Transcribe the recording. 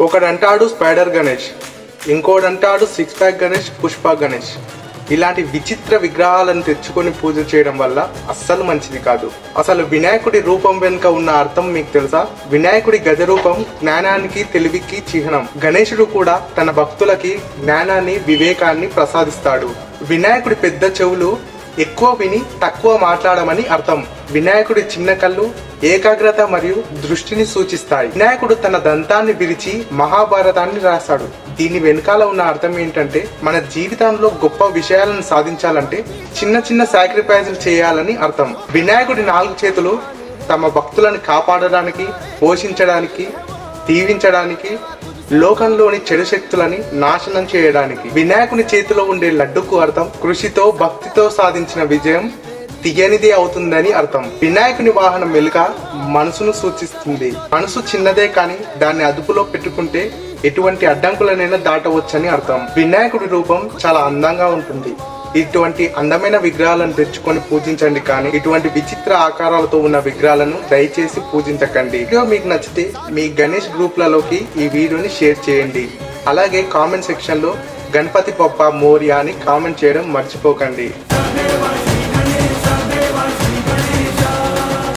ఒకడంటాడు spider Ganesh, ఇంకోడంటాడు six pack Ganesh, Pushpa Ganesh. ఇలాంటి విచిత్ర విగ్రహాలను తెచ్చుకొని పూజ చేయడం వల్ల అస్సలు మంచిది కాదు. అసలు వినాయకుడి రూపం వెనుక ఉన్న అర్థం మీకు తెలుసా? వినాయకుడి గజ రూపం జ్ఞానానికి, తెలివికి చిహ్నం. గణేశుడు కూడా తన భక్తులకి జ్ఞానాన్ని, వివేకాన్ని ప్రసాదిస్తాడు. వినాయకుడి పెద్ద చెవులు ఎక్కువ విని తక్కువ మాట్లాడమని అర్థం. వినాయకుడి చిన్న కళ్ళు ఏకాగ్రత మరియు దృష్టిని సూచిస్తాయి. వినాయకుడు తన దంతాన్ని విరిచి మహాభారతాన్ని రాశాడు. దీని వెనకాల ఉన్న అర్థం ఏంటంటే, మన జీవితంలో గొప్ప విషయాలను సాధించాలంటే చిన్న చిన్న సాక్రిఫైజులు చేయాలని అర్థం. వినాయకుడి 4 చేతులు తమ భక్తులను కాపాడడానికి, పోషించడానికి, దీవించడానికి, లోకంలోని చెడు శక్తులని నాశనం చేయడానికి. వినాయకుని చేతిలో ఉండే లడ్డుకు అర్థం కృషితో, భక్తితో సాధించిన విజయం తీయనిది అవుతుందని అర్థం. వినాయకుని వాహనం ఎలుక మనసును సూచిస్తుంది. మనసు చిన్నదే కానీ దాన్ని అదుపులో పెట్టుకుంటే ఎటువంటి అడ్డంకులనైనా దాటవచ్చని అర్థం. వినాయకుడి రూపం చాలా అందంగా ఉంటుంది. ఇటువంటి అందమైన విగ్రహాలను తెచ్చుకొని పూజించండి, కానీ ఇటువంటి విచిత్ర ఆకారాలతో ఉన్న విగ్రహాలను దయచేసి పూజించకండి. వీడియో మీకు నచ్చితే మీ గణేష్ గ్రూప్లలోకి ఈ వీడియోని షేర్ చేయండి. అలాగే కామెంట్ సెక్షన్ లో గణపతి బప్పా మోరియా అని కామెంట్ చేయడం మర్చిపోకండి.